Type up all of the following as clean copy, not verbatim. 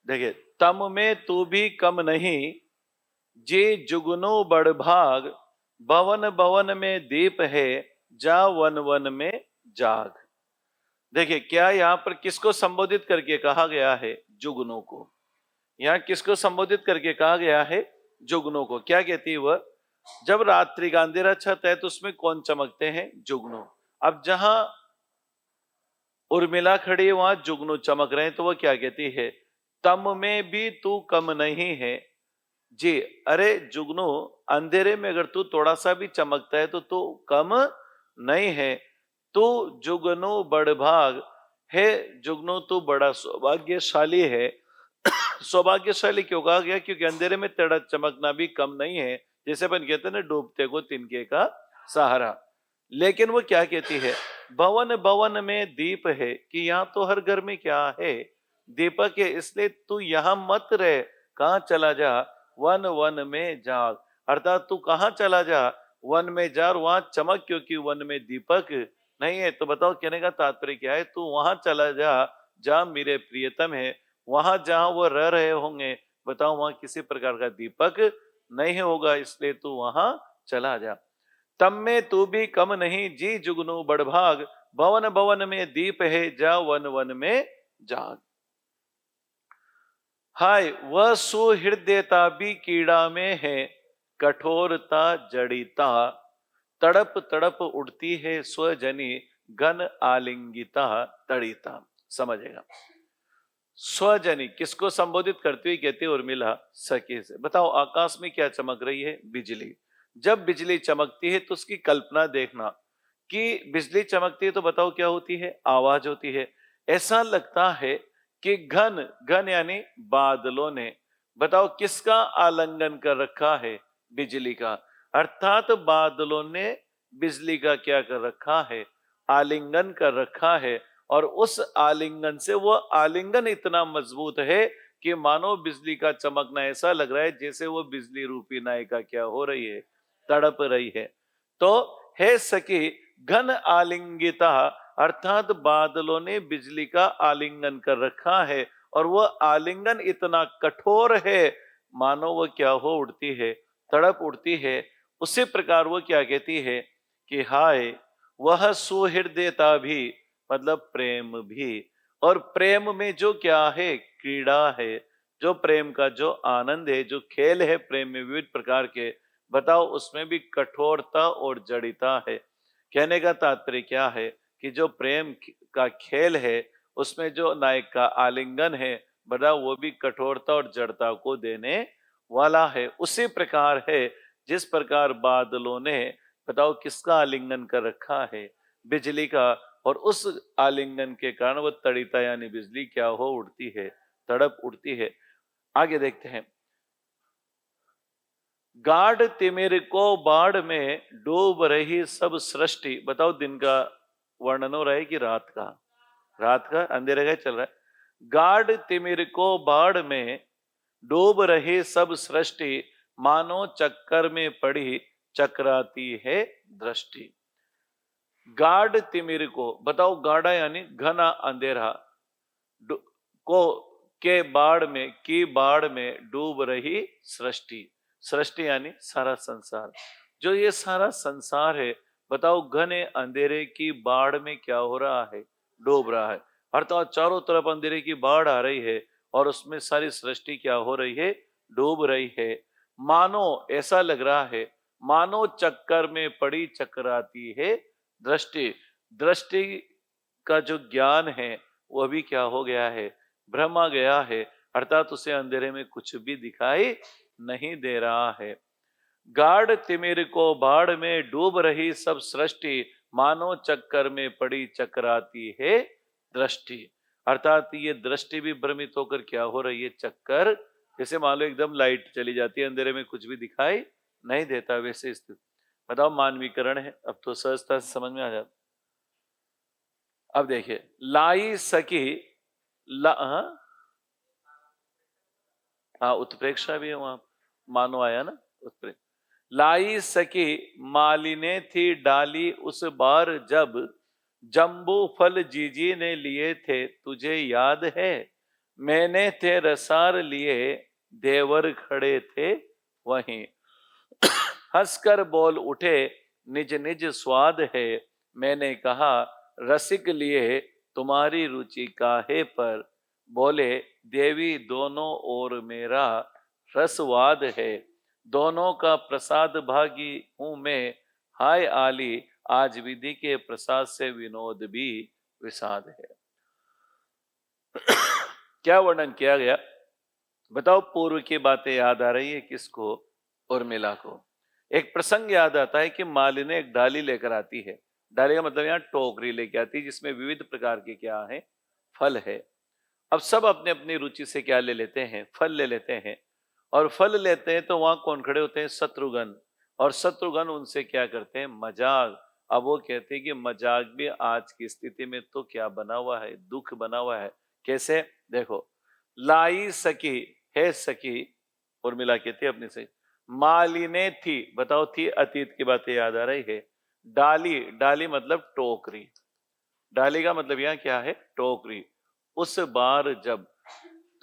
देखिए, तम में तू भी कम नहीं, जे जुगनू बड़ भाग, भवन भवन में दीप है, जा वन वन में जाग। देखिए, क्या यहां पर किसको संबोधित करके कहा गया है? जुगनू को। यहां किसको संबोधित करके कहा गया है? जुगनू को। क्या कहती है वह? जब रात्रि का अंधेरा छत है तो उसमें कौन चमकते हैं? जुगनू। अब जहां उर्मिला खड़ी है वहां जुगनू चमक रहे हैं, तो वो क्या कहती है? तम में भी तू कम नहीं है जी। अरे जुगनू, अंधेरे में अगर तू थोड़ा सा भी चमकता है तो तू कम नहीं है। तू जुगनू बड़भाग है। जुगनू तू बड़ा सौभाग्यशाली है। सौभाग्यशाली क्यों कहा गया? क्योंकि अंधेरे में तेरा चमकना भी कम नहीं है। जैसे अपन कहते हैं ना, डूबते को तिनके का सहारा। लेकिन वो क्या कहती है? भवन भवन में दीप है, कि यहां तो हर घर में क्या है? दीपक है। इसलिए तू यहां मत रहे, कहां चला जा? वन वन में जाग। अर्थात तू कहां चला जा? वन में जा, और वहां चमक, क्योंकि वन में दीपक नहीं है। तो बताओ, कहने का तात्पर्य क्या है? तू वहां चला जा जहां मेरे प्रियतम है, वहां जहां वो रह रहे होंगे। बताओ, वहां किसी प्रकार का दीपक नहीं होगा, इसलिए तू वहां चला जा। तम में तू भी कम नहीं, जी जुगनू बड़भाग, भवन भवन में दीप है, जा वन वन में जाग। हाय, वह सुहृदयता भी कीड़ा में है, कठोरता जड़िता, तड़प तड़प उड़ती है स्वजनी, घन आलिंगिता तड़िता। समझेगा? स्वजनी किसको संबोधित करती हुई कहती है उर्मिला? सखी से। बताओ, आकाश में क्या चमक रही है? बिजली। जब बिजली चमकती है तो उसकी कल्पना देखना कि बिजली चमकती है तो बताओ क्या होती है? आवाज होती है। ऐसा लगता है कि घन घन यानी बादलों ने, बताओ किसका आलिंगन कर रखा है? बिजली का। अर्थात बादलों ने बिजली का क्या कर रखा है? आलिंगन कर रखा है। और उस आलिंगन से, वो आलिंगन इतना मजबूत है कि मानो बिजली का चमकना ऐसा लग रहा है जैसे वो बिजली रूपी नायिका क्या हो रही है? तड़प रही है। तो हे सखी, घन आलिंगिता, अर्थात बादलों ने बिजली का आलिंगन कर रखा है, और वह आलिंगन इतना कठोर है, मानो वो क्या हो उड़ती है? तड़प उड़ती है। उसी प्रकार वो क्या कहती है कि हाय, वह सुहृदयता भी, मतलब प्रेम भी। और प्रेम में जो क्या है? क्रीड़ा है। जो प्रेम का जो आनंद है, जो खेल है प्रेम में विविध प्रकार के, बताओ उसमें भी कठोरता और जड़िता है। कहने का तात्पर्य क्या है? कि जो प्रेम का खेल है, उसमें जो नायक का आलिंगन है, बताओ वो भी कठोरता और जड़ता को देने वाला है। उसी प्रकार है जिस प्रकार बादलों ने, बताओ किसका आलिंगन कर रखा है? बिजली का। और उस आलिंगन के कारण वो तड़िता यानी बिजली क्या हो उड़ती है? तड़प उड़ती है। आगे देखते हैं। गाढ़ तिमिर को बाढ़ में डूब रही सब सृष्टि। बताओ, दिन का वर्णन हो रहा है कि रात का? रात का, अंधेरे का चल रहा है। गाढ़ तिमिर को बाढ़ में डूब रही सब सृष्टि, मानो चक्कर में पड़ी चकराती है दृष्टि। गाढ़ तिमिर को, बताओ गाढ़ा यानी घना अंधेरा, को के बाढ़ में, की बाढ़ में डूब रही सृष्टि। सृष्टि यानी सारा संसार। जो ये सारा संसार है, बताओ घने अंधेरे की बाढ़ में क्या हो रहा है? डूब रहा है। अर्थात चारों तरफ अंधेरे की बाढ़ आ रही है, और उसमें सारी सृष्टि क्या हो रही है? डूब रही है। मानो, ऐसा लग रहा है मानो चक्कर में पड़ी चकराती है दृष्टि। दृष्टि का जो ज्ञान है वह भी क्या हो गया है? भ्रमा गया है। अर्थात उसे अंधेरे में कुछ भी दिखाई नहीं दे रहा है। गाढ़ तिमिर को बाढ़ में डूब रही सब सृष्टि, मानो चक्कर में पड़ी चकराती है दृष्टि। अर्थात ये दृष्टि भी भ्रमित होकर क्या हो रही है? चक्कर। जैसे मान लो एकदम लाइट चली जाती है, अंधेरे में कुछ भी दिखाई नहीं देता, वैसे स्थिति। बताओ, मानवीकरण है। अब तो सहजता से समझ में आ जाता। अब देखिए, लाई सकी हाँ, हाँ उत्प्रेक्षा भी है वहां, मानो आया ना उत्प्रेक्षा। लाई सकी मालिने थी डाली उस बार, जब जम्बू फल जीजी ने लिए थे, तुझे याद है? मैंने थे रसार लिए, देवर खड़े थे वहीं। हंसकर बोल उठे, निज निज स्वाद है। मैंने कहा, रसिक लिए तुम्हारी रुचि काहे पर। बोले, देवी दोनों ओर मेरा रसवाद है। दोनों का प्रसाद भागी हूं मैं। हाय आली, आज विधि के प्रसाद से विनोद भी विषाद है। क्या वर्णन किया गया? बताओ, पूर्व की बातें याद आ रही है किसको? उर्मिला को। एक प्रसंग याद आता है कि मालिनी एक डाली लेकर आती है। डाली का मतलब यहाँ टोकरी लेके आती है, जिसमें विविध प्रकार के क्या है, फल है। अब सब अपने अपनी रुचि से क्या ले लेते हैं, फल ले लेते हैं। और फल लेते हैं तो वहां कौन खड़े होते हैं? शत्रुघ्न। और शत्रुघ्न उनसे क्या करते हैं? मजाक। अब वो कहते हैं कि मजाक भी आज की स्थिति में तो क्या बना हुआ है, दुख बना हुआ है। कैसे? देखो, लाई सकी है सकी, उर्मिला कहती है अपनी से। मालिने थी, बताओ, थी अतीत की बातें याद आ रही है। डाली, डाली मतलब टोकरी। डाली का मतलब यहां क्या है? टोकरी। उस बार जब,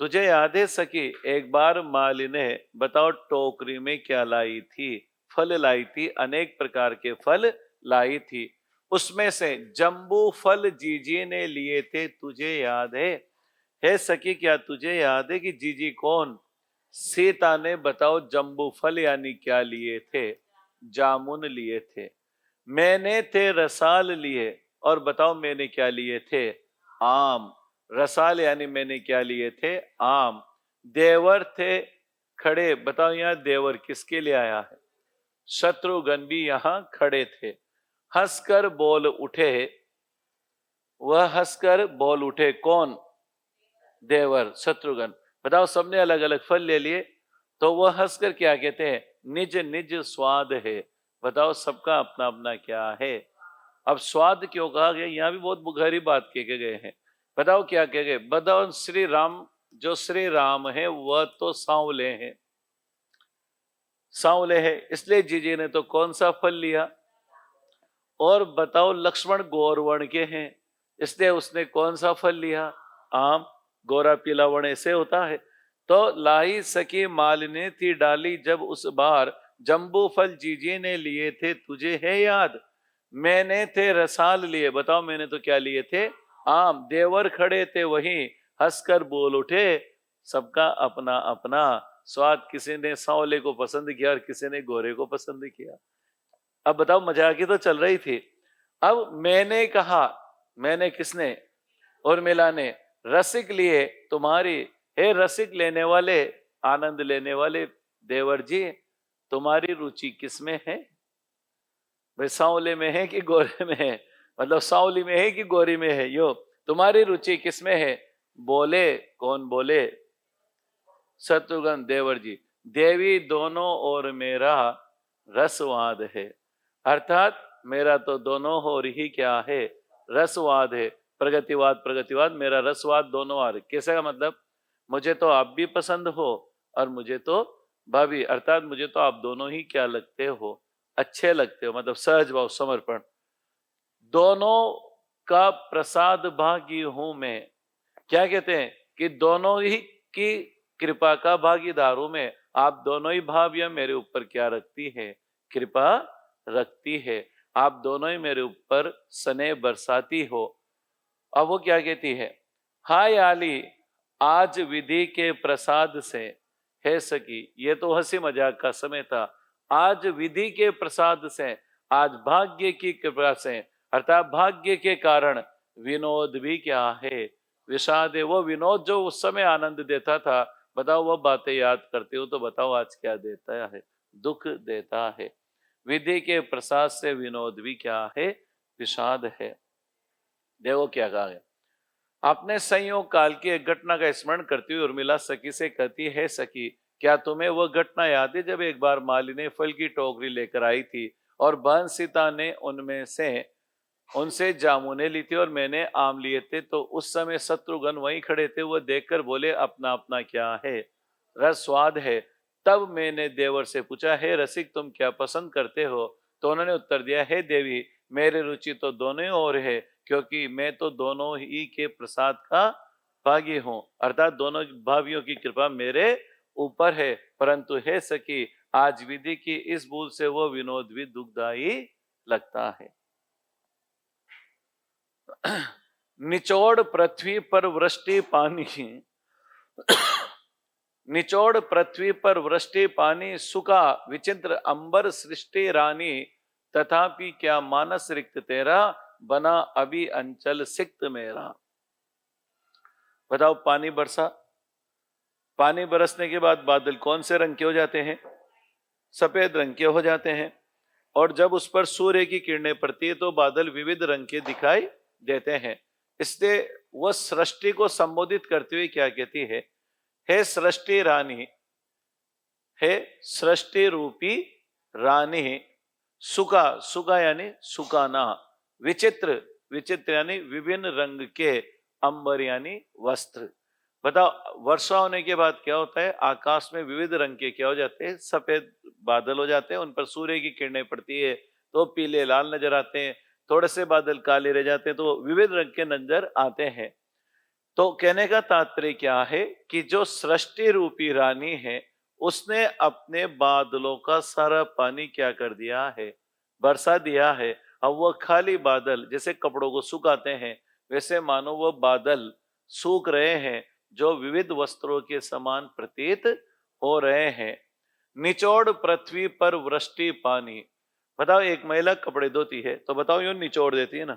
तुझे याद है सकी, एक बार मालिने, बताओ, टोकरी में क्या लाई थी? फल लाई थी, अनेक प्रकार के फल लाई थी। उसमें से जम्बू फल जीजी ने लिए थे, तुझे याद है सकी, क्या तुझे याद है कि जीजी कौन? सीता ने, बताओ, जम्बू फल यानी क्या लिए थे? जामुन लिए थे। मैंने थे रसाल लिए, और बताओ मैंने क्या लिए थे? आम। रसाल यानी मैंने क्या लिए थे? आम। देवर थे खड़े, बताओ यहां देवर किसके लिए आया है? शत्रुघ्न भी यहां खड़े थे। हंसकर बोल उठे, वह हंसकर बोल उठे, कौन? देवर, शत्रुघ्न। बताओ, सबने अलग अलग फल ले लिए, तो वह हंसकर क्या कहते हैं? निज निज स्वाद है। बताओ, सबका अपना अपना क्या है। अब स्वाद क्यों कहा गया? यहां भी बहुत गहरी बात कह के गए हैं। बताओ क्या कह गए? बताओ, श्री राम, जो श्री राम है वह तो सांवले हैं, सांवले है, इसलिए जीजी ने तो कौन सा फल लिया? और बताओ, लक्ष्मण गौरवर्ण के हैं, इसलिए उसने कौन सा फल लिया? आम। गोरा पीला वर्ण ऐसे होता है। तो लाई सकी मालिनी थी डाली, जब उस बार जम्बू फल जीजी ने लिए थे, तुझे है याद? मैंने थे रसाल लिए, बताओ मैंने तो क्या लिए थे? आम। देवर खड़े थे वहीं, हंसकर बोल उठे, सबका अपना अपना स्वाद। किसी ने सांवले को पसंद किया और किसी ने गोरे को पसंद किया। अब बताओ, मजाक ही तो चल रही थी। अब मैंने कहा, मैंने किसने? उर्मिला ने। रसिक लिए तुम्हारी, हे रसिक लेने वाले, आनंद लेने वाले देवर जी, तुम्हारी रुचि किसमें है? भाई, सांवले में है कि गोरे में है? मतलब सांवली में है कि गोरी में है? यो, तुम्हारी रुचि किसमें है? बोले, कौन बोले? शत्रुघ्न, देवर जी। देवी दोनों ओर मेरा रसवाद है। अर्थात मेरा तो दोनों ओर ही क्या है? रसवाद है। प्रगतिवाद, प्रगतिवाद, मेरा रसवाद दोनों ओर। कैसे का मतलब? मुझे तो आप भी पसंद हो और मुझे तो भाभी, अर्थात मुझे तो आप दोनों ही क्या लगते हो? अच्छे लगते हो। मतलब सहज भाव, समर्पण। दोनों का प्रसाद भागी हूं मैं। क्या कहते हैं? कि दोनों ही की कृपा का भागीदार हूं मैं। आप दोनों ही भाभियां मेरे ऊपर क्या रखती है? कृपा रखती है। आप दोनों ही मेरे ऊपर स्नेह बरसाती हो। अब वो क्या कहती है? हाय आली, आज विधि के प्रसाद से, है सकी, ये तो हंसी मजाक का समय था। आज विधि के प्रसाद से, आज भाग्य की कृपा से, अर्थात भाग्य के कारण विनोद भी क्या है? विषाद है। वो विनोद जो उस समय आनंद देता था, बताओ वो बातें याद करते हो तो बताओ आज क्या देता है? दुख देता है। विधि के प्रसाद से विनोद भी क्या है? विषाद है। देखो क्या कहा गया। अपने संयोग काल की एक घटना का स्मरण करती हुई उर्मिला सखी से कहती है, सखी, क्या तुम्हें वह घटना याद है जब एक बार मालिनी फल की टोकरी लेकर आई थी और बहन सीता ने उनमें से उनसे जामुने ली थी और मैंने आम लिए थे? तो उस समय शत्रुघ्न वहीं खड़े थे। वह देखकर बोले, अपना अपना क्या है? रस स्वाद है। तब मैंने देवर से पूछा, हे रसिक, तुम क्या पसंद करते हो? तो उन्होंने उत्तर दिया, हे देवी, मेरी रुचि तो दोनों ओर है, क्योंकि मैं तो दोनों ही के प्रसाद का भागी हूं, अर्थात दोनों भावियों की कृपा मेरे ऊपर है, परंतु हे सखी आज विधि की इस भूल से वो विनोद भी दुखदाई लगता है। निचोड़ पृथ्वी पर वृष्टि पानी, निचोड़ पृथ्वी पर वृष्टि पानी, सुखा विचित्र अंबर सृष्टि रानी, तथापि क्या मानस रिक्त तेरा, बना अभी अंचल सिक्त मेरा। बताओ, पानी बरसा, पानी बरसने के बाद बादल कौन से रंग के हो जाते हैं? सफेद रंग के हो जाते हैं। और जब उस पर सूर्य की किरणें पड़ती है तो बादल विविध रंग के दिखाई देते हैं। इसलिए वह सृष्टि को संबोधित करते हुए क्या कहती है? हे सृष्टि रानी, हे सृष्टि रूपी रानी, सुका, सुका यानी सुकाना, विचित्र, विचित्र यानी विभिन्न रंग के, अंबर यानी वस्त्र। बताओ, वर्षा होने के बाद क्या होता है? आकाश में विविध रंग के क्या हो जाते हैं? सफेद बादल हो जाते हैं, उन पर सूर्य की किरणें पड़ती है तो पीले लाल नजर आते हैं, थोड़े से बादल काले रह जाते हैं तो विविध रंग के नजर आते हैं। तो कहने का तात्पर्य क्या है कि जो सृष्टि रूपी रानी है उसने अपने बादलों का सारा पानी क्या कर दिया है? बरसा दिया है। अब वह खाली बादल जैसे कपड़ों को सुखाते हैं, वैसे मानो वह बादल सूख रहे हैं जो विविध वस्त्रों के समान प्रतीत हो रहे हैं। निचोड़ पृथ्वी पर वृष्टि पानी। बताओ, एक महिला कपड़े धोती है तो बताओ यूं निचोड़ देती है ना,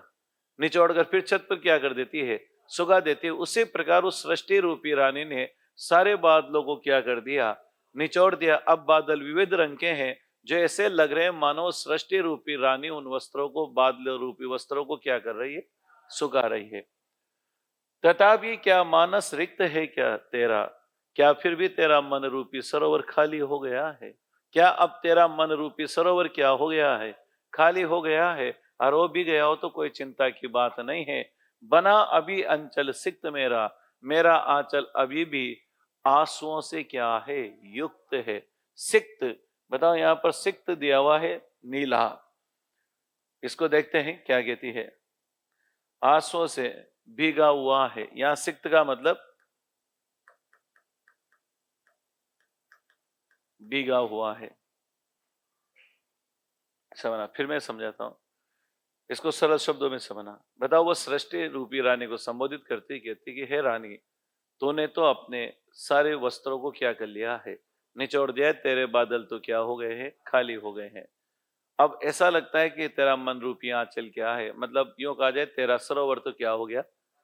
निचोड़ कर फिर छत पर क्या कर देती है? सुखा देती है। उसी प्रकार उस सृष्टि रूपी रानी ने सारे बादलों को क्या कर दिया? निचोड़ दिया। अब बादल विविध रंग के हैं जो ऐसे लग रहे हैं मानो सृष्टि रूपी रानी उन वस्त्रों को, बादल रूपी वस्त्रों को क्या कर रही है? सुखा रही है। तथापि क्या मानस रिक्त है क्या तेरा? क्या फिर भी तेरा मन रूपी सरोवर खाली हो गया है? क्या अब तेरा मन रूपी सरोवर क्या हो गया है? खाली हो गया है। और हो भी गया हो तो कोई चिंता की बात नहीं है। बना अभी अंचल सिक्त मेरा, मेरा आंचल अभी भी आंसुओं से क्या है? युक्त है। सिक्त, बताओ यहां पर सिक्त दिया हुआ है नीला, इसको देखते हैं क्या कहती है। आंसुओं से भीगा हुआ है, यहां सिक्त का मतलब भीगा हुआ है। समझना, फिर मैं समझाता हूं, इसको सरल शब्दों में समझना। बताओ, वो सृष्टि रूपी रानी को संबोधित करती कहती कि हे रानी, तूने तो अपने सारे वस्त्रों को क्या कर लिया है? निचोड़ दिया है। तेरे बादल तो क्या हो गए हैं? खाली हो गए हैं। अब ऐसा लगता है कि तेरा मन रूपी आंचल क्या है, मतलब यूं कहा जाए तेरा सरोवर तो क्या हो गया?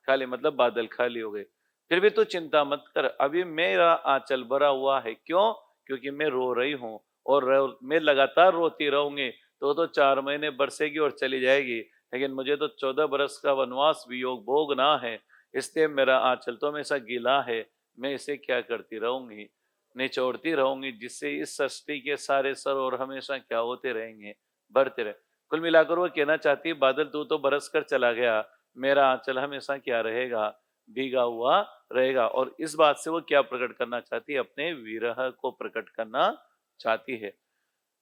खाली, मतलब बादल खाली हो गए। फिर भी तू चिंता मत कर, अभी मेरा आंचल भरा हुआ है। क्यों? क्योंकि मैं रो रही हूं और मैं लगातार रोती रहूंगी तो 4 महीने बरसेगी और चली जाएगी, लेकिन मुझे तो 14 बरस का वनवास वियोग भोगना है। इसलिए मेरा आंचल तो हमेशा गीला है, मैं इसे क्या करती रहूंगी? निचोड़ती रहूंगी, जिससे इस सृष्टि के सारे सरोवर हमेशा क्या होते रहेंगे? बढ़ते रहे। कुल मिलाकर वो कहना चाहती है, बादल तू तो बरस कर चला गया, मेरा आंचल हमेशा क्या रहेगा? भीगा हुआ रहेगा। और इस बात से वो क्या प्रकट करना चाहती है? अपने विरह को प्रकट करना चाहती है।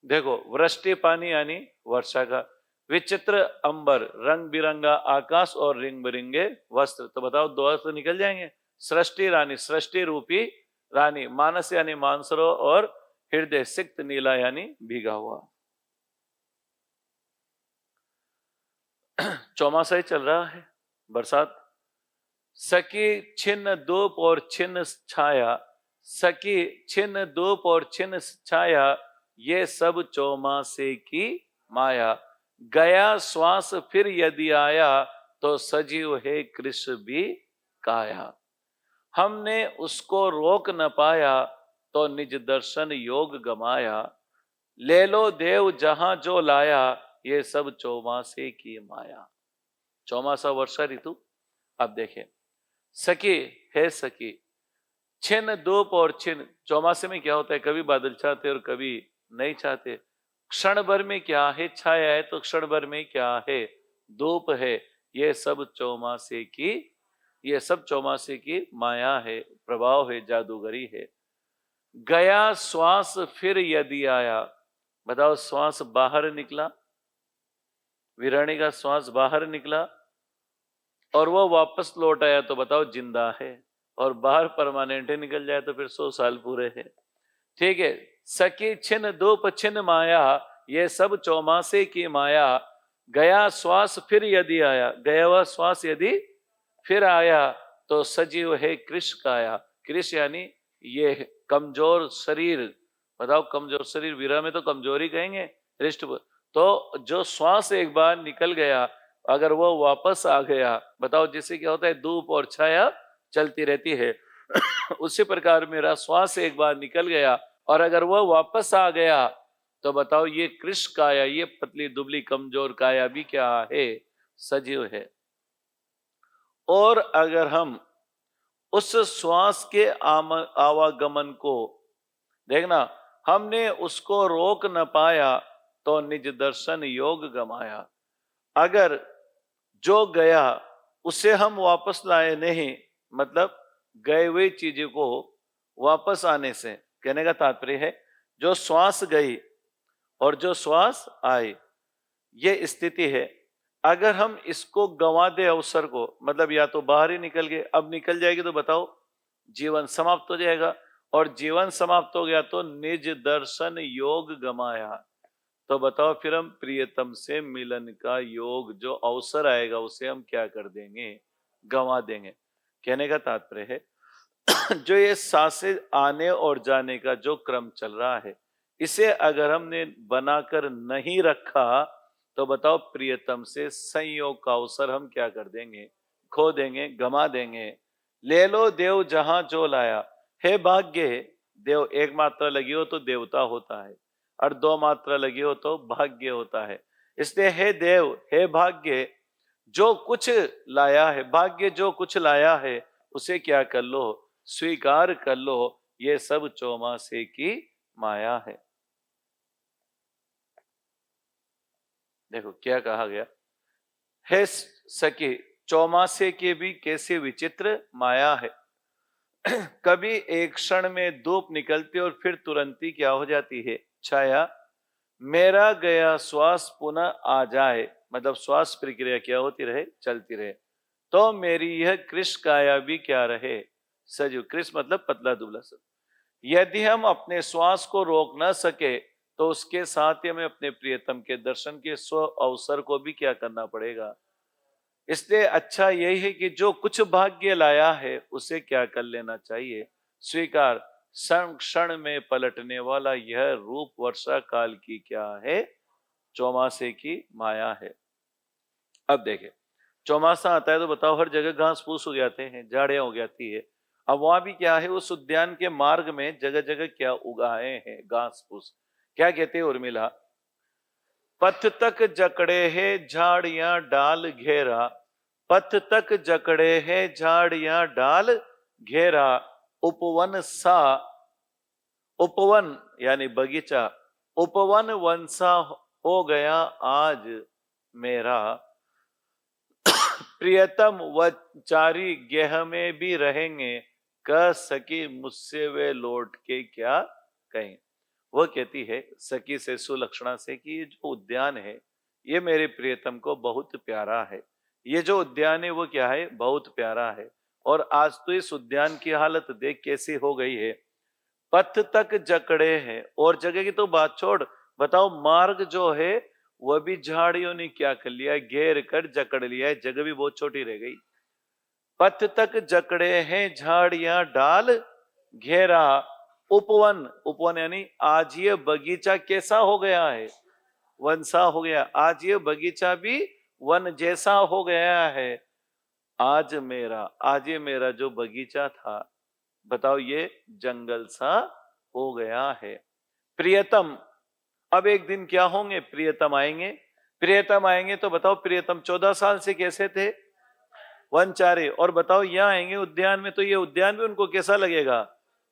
देखो, वृष्टि पानी यानी वर्षा का, विचित्र अंबर रंग बिरंगा आकाश और रिंग बिरंगे वस्त्र। तो बताओ, दो अर्थ तो निकल जाएंगे। सृष्टि रानी, सृष्टि रूपी रानी, मानस यानी मानसरोवर और हृदय सिक्त नीला यानी भीगा हुआ। चौमासा ही चल रहा है, बरसात। सकी छिन्न धूप और छिन्न छाया, सकी छिन्न धूप और छिन्न छाया, ये सब चौमासे की माया। गया श्वास फिर यदि आया, तो सजीव है कृष्ण भी काया। हमने उसको रोक न पाया, तो निज दर्शन योग गमाया। ले लो देव जहां जो लाया, ये सब चौमासे की माया। चौमासा वर्षा ऋतु। अब देखें, सखी, है सखी, छिन्न धूप और छिन्न, चौमासे में क्या होता है? कभी बादल छाते और कभी नहीं छाते। क्षण भर में क्या है? छाया है, तो क्षण भर में क्या है? धूप है। ये सब चौमासे की, ये सब चौमासे की माया है, प्रभाव है, जादूगरी है। गया श्वास फिर यदि आया, बताओ, श्वास बाहर निकला, विराणी का श्वास बाहर निकला और वो वापस लौट आया, तो बताओ जिंदा है। और बाहर परमानेंट ही निकल जाए तो फिर 100 साल पूरे हैं। ठीक है। सखी छिन धूप छिन माया, ये सब चौमासे की माया। गया श्वास फिर यदि आया, गया हुआ श्वास यदि फिर आया, तो सजीव है कृष काया। कृष यानी ये कमजोर शरीर। बताओ, कमजोर शरीर, वीरा में तो कमजोरी कहेंगे, हृष्ट। तो जो श्वास एक बार निकल गया, अगर वो वापस आ गया, बताओ जिससे क्या होता है, धूप और छाया चलती रहती है। उसी प्रकार मेरा श्वास एक बार निकल गया और अगर वह वापस आ गया, तो बताओ ये कृष काया, ये पतली दुबली कमजोर काया भी क्या है, सजीव है। और अगर हम उस श्वास के आवागमन को देखना, हमने उसको रोक न पाया, तो निज दर्शन योग गमाया। अगर जो गया उसे हम वापस लाए नहीं, मतलब गए हुए चीजों को वापस आने से, कहने का तात्पर्य है जो श्वास गई और जो श्वास आई, ये स्थिति है। अगर हम इसको गंवा दे अवसर को, मतलब या तो बाहर ही निकल गए, अब निकल जाएगी तो बताओ जीवन समाप्त हो जाएगा। और जीवन समाप्त हो गया तो निज दर्शन योग गमाया। तो बताओ फिर हम प्रियतम से मिलन का योग जो अवसर आएगा उसे हम क्या कर देंगे, गंवा देंगे। कहने का तात्पर्य है जो ये सांसें आने और जाने का जो क्रम चल रहा है, इसे अगर हमने बनाकर नहीं रखा, तो बताओ प्रियतम से संयोग का अवसर हम क्या कर देंगे, खो देंगे, गमा देंगे। ले लो देव जहां जो लाया, हे भाग्य। देव एक मात्रा लगी हो तो देवता होता है, और 2 मात्रा लगी हो तो भाग्य होता है। इसलिए हे देव, हे भाग्य, जो कुछ लाया है, भाग्य जो कुछ लाया है, उसे क्या कर लो, स्वीकार कर लो। ये सब चौमासे की माया है। देखो क्या कहा गया, हे सखी, चौमासे की भी कैसी विचित्र माया है। कभी एक क्षण में धूप निकलती और फिर तुरंत ही क्या हो जाती है, छाया। मेरा गया श्वास पुनः आ जाए, मतलब श्वास प्रक्रिया क्या होती रहे, चलती रहे, तो मेरी यह कृष काया भी क्या रहे, सजीव। कृष मतलब पतला दुबला सब। यदि हम अपने श्वास को रोक न सके, तो उसके साथ ही हमें अपने प्रियतम के दर्शन के स्व अवसर को भी क्या करना पड़ेगा। इसलिए अच्छा यही है कि जो कुछ भाग्य लाया है उसे क्या कर लेना चाहिए, स्वीकार। क्षण क्षण में पलटने वाला यह रूप वर्षा काल की क्या है, चौमासे की माया है। अब देखें, चौमासा आता है तो बताओ हर जगह घास फूस हो जाते हैं, झाड़ियां हो जाती है। अब वहां भी क्या है, उस उद्यान के मार्ग में जगह जगह क्या उगाए हैं, घास फूस। क्या कहते हैं उर्मिला, पथ तक जकड़े है झाड़ियां डाल घेरा, पथ तक जकड़े है झाड़ियां डाल घेरा, उपवन सा, उपवन यानी बगीचा, उपवन वनसा हो गया आज मेरा। प्रियतम वचारी गेह में भी रहेंगे, कह सकी मुझसे वे लौट के क्या कहें। वह कहती है सखी से, सुलक्षणा से, कि ये जो उद्यान है ये मेरे प्रियतम को बहुत प्यारा है। ये जो उद्यान है वो क्या है, बहुत प्यारा है। और आज तो इस उद्यान की हालत देख कैसी हो गई है, पथ तक जकड़े हैं। और जगह की तो बात छोड़, बताओ मार्ग जो है वह भी झाड़ियों ने क्या कर लिया, घेर कर जकड़ लिया है, जगह भी बहुत छोटी रह गई। पथ तक जकड़े हैं झाड़ियां डाल घेरा, उपवन, उपवन यानी आज ये बगीचा कैसा हो गया है, वन सा हो गया। आज ये बगीचा भी वन जैसा हो गया है। आज मेरा, आज ये मेरा जो बगीचा था, बताओ ये जंगल सा हो गया है। प्रियतम, अब एक दिन क्या होंगे, प्रियतम आएंगे। प्रियतम आएंगे तो बताओ प्रियतम 14 साल से कैसे थे, वनचारी। और बताओ यहाँ आएंगे उद्यान में, तो ये उद्यान भी उनको कैसा लगेगा,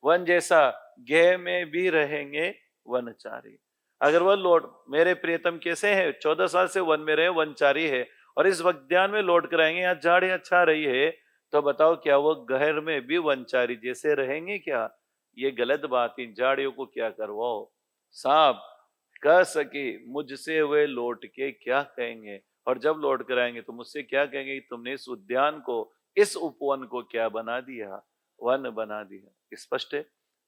वन जैसा। गेह में भी रहेंगे वनचारी। अगर वह लौट, मेरे प्रियतम कैसे हैं, 14 साल से वन में रहे, वनचारी है, और इस उद्यान में लौट कर आएंगे, यहाँ झाड़ियां अच्छा रही है, तो बताओ क्या वो गहर में भी वनचारी जैसे रहेंगे क्या। ये गलत बात, इन झाड़ियों को क्या करवाओ। साहब कह सके मुझसे वे लौट के क्या कहेंगे, और जब लौट कर आएंगे तो मुझसे क्या कहेंगे, तुमने इस उद्यान को, इस उपवन को क्या बना दिया, वन बना दिया। स्पष्ट है?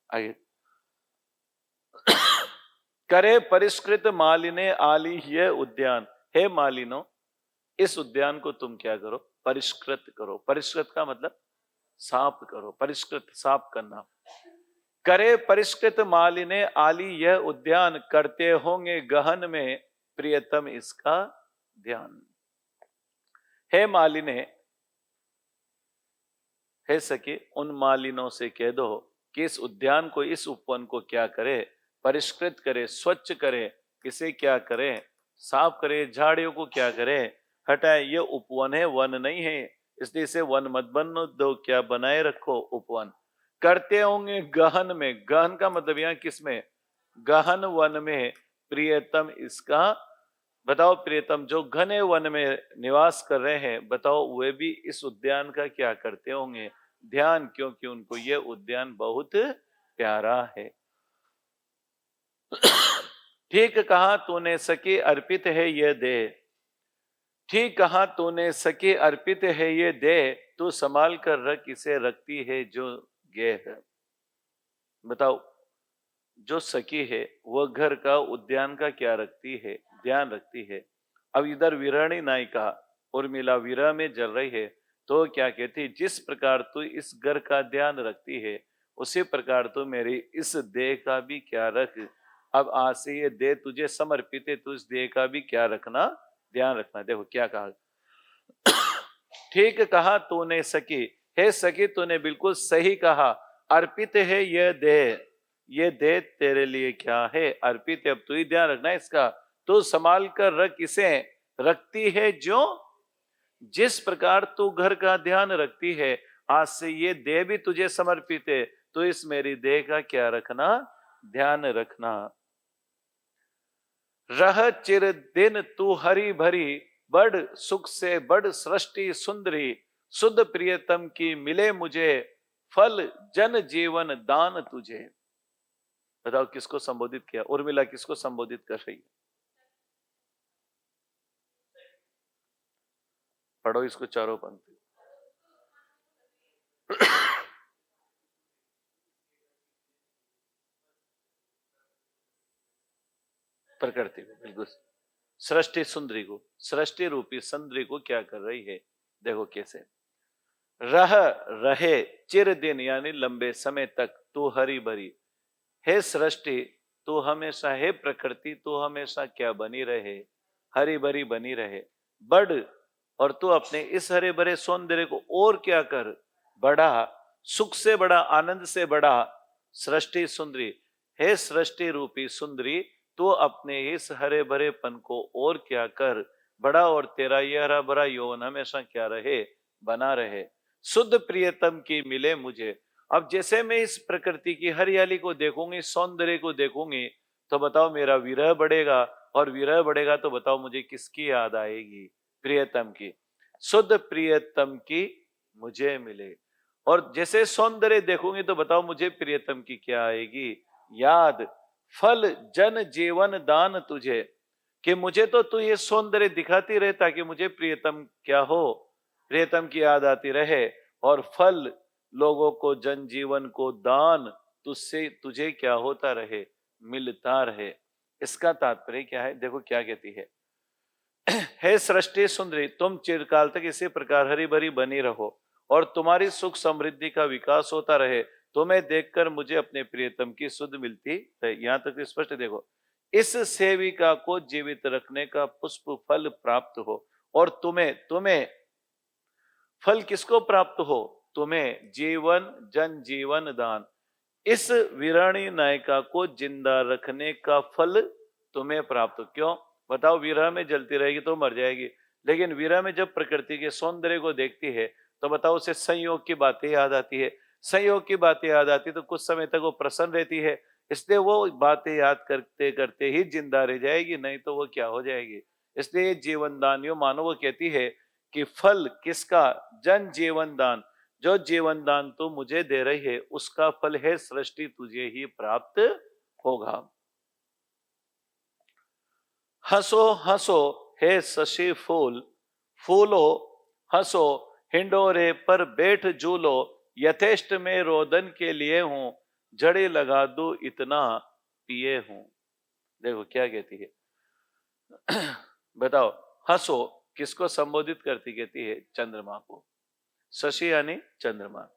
आगे करे परिष्कृत मालिने आली ये उद्यान। हे मालिनो, इस उद्यान को तुम क्या करो? परिष्कृत करो। परिष्कृत का मतलब साफ करो, परिष्कृत साफ करना। करे परिष्कृत मालिने आली यह उद्यान, करते होंगे गहन में प्रियतम इसका ध्यान। हे मालिने, हे सखी, उन मालिनों से कह दो कि इस उद्यान को, इस उपवन को क्या करे? परिष्कृत करे, स्वच्छ करे। इसे क्या करे? साफ करे। झाड़ियों को क्या करे? हटाए। ये उपवन है, वन नहीं है, इसलिए इसे वन मत बन दो, क्या बनाए रखो उपवन। करते होंगे गहन में। गहन का मतलब यहां किस में? गहन वन में प्रियतम इसका। बताओ प्रियतम जो घने वन में निवास कर रहे हैं, बताओ वे भी इस उद्यान का क्या करते होंगे? ध्यान, क्योंकि उनको यह उद्यान बहुत प्यारा है। ठीक कहा तूने सखी, अर्पित है ये देह। ठीक कहा तूने सखी, अर्पित है ये देह। तू संभाल कर रख, इसे रखती है जो गेह। बताओ, जो सखी है वह घर का, उद्यान का क्या रखती है? ध्यान रखती है। अब इधर विरहणी नायिका उर्मिला विरह में जल रही है, तो क्या कहती? जिस प्रकार तू इस घर का ध्यान रखती है, उसी प्रकार तू मेरी इस देह का भी क्या रख। अब आज से ये देह तुझे समर्पित है, तू इस देह का भी क्या रखना? ध्यान रखना। देखो क्या कहा। ठीक कहा तूने सखी, हे सखी तूने बिल्कुल सही कहा। अर्पित है यह देह, ये देह तेरे लिए क्या है? अर्पित है। अब तू ही ध्यान रखना इसका। तू संभाल कर रख, इसे रखती है जो। जिस प्रकार तू घर का ध्यान रखती है, आज से ये देह भी तुझे समर्पित है, तो इस मेरी देह का क्या रखना? ध्यान रखना। रह चिर दिन तू हरी भरी, बड़ सुख से बड़ सृष्टि सुंदरी। शुद्ध प्रियतम की मिले मुझे, फल जन जीवन दान तुझे। बताओ किसको संबोधित किया? उर्मिला किसको संबोधित कर रही है? पढ़ो इसको चारों पंक्ति। प्रकृति को, बिल्कुल। सृष्टि सुंदरी को, सृष्टि रूपी सुंदरी को क्या कर रही है? देखो कैसे। रह रहे चिर दिन, यानी लंबे समय तक, तू हरी भरी। हे सृष्टि, तू हमेशा, हे प्रकृति तू हमेशा क्या बनी रहे? हरी भरी बनी रहे। बढ़, और तू अपने इस हरे भरे सौंदर्य को और क्या कर? बढ़ा। सुख से बड़ा, आनंद से बड़ा। सृष्टि सुंदरी, हे सृष्टि रूपी सुंदरी, तू अपने इस हरे भरेपन को और क्या कर? बड़ा, और तेरा यह हरा भरा यौवन हमेशा क्या रहे? बना रहे। शुद्ध प्रियतम की मिले मुझे। अब जैसे मैं इस प्रकृति की हरियाली को देखूंगी, सौंदर्य को देखूंगी, तो बताओ मेरा विरह बढ़ेगा, और विरह बढ़ेगा तो बताओ मुझे किसकी याद आएगी? प्रियतम की। शुद्ध प्रियतम की मुझे मिले। और जैसे सौंदर्य देखूंगी तो बताओ मुझे प्रियतम की क्या आएगी? याद। फल जन जीवन दान तुझे, कि मुझे तो तू ये सौंदर्य दिखाती रहे ताकि मुझे प्रियतम क्या हो? प्रियतम की याद आती रहे। और फल, लोगों को, जन जीवन को दान तुझसे, तुझे क्या होता रहे? मिलता रहे। इसका तात्पर्य क्या है? देखो क्या कहती है। हे सृष्टि सुंदरी, तुम चिरकाल तक इसी प्रकार हरी भरी बनी रहो, और तुम्हारी सुख समृद्धि का विकास होता रहे। तुम्हें देखकर मुझे अपने प्रियतम की सुध मिलती है। यहां तक स्पष्ट देखो। इस सेविका को जीवित रखने का पुष्प फल प्राप्त हो, और तुम्हें तुम्हें फल किसको प्राप्त हो? तुम्हें जीवन, जन जीवन दान। इस वीराणी नायिका को जिंदा रखने का फल तुम्हें प्राप्त हो। क्यों? बताओ, विरह में जलती रहेगी तो मर जाएगी, लेकिन विरह में जब प्रकृति के सौंदर्य को देखती है तो बताओ उसे संयोग की बातें याद आती है। संयोग की बातें याद आती तो कुछ समय तक वो प्रसन्न रहती है, इसलिए वो बातें याद करते करते ही जिंदा रह जाएगी, नहीं तो वो क्या हो जाएगी। इसलिए जीवन दान, यो मानो वो कहती है कि फल किसका? जन जीवन दान। जो जीवन दान तू मुझे दे रही है, उसका फल है सृष्टि तुझे ही प्राप्त होगा। हंसो हंसो हे शशि फूल, फूलो हंसो, हिंडोरे पर बैठ झूलो, यथेष्ट में रोदन के लिए हूं, जड़ी लगा दूं इतना पिए हूं। देखो क्या कहती है। बताओ, हंसो किसको संबोधित करती, कहती है चंद्रमा को। शशि यानी चंद्रमा,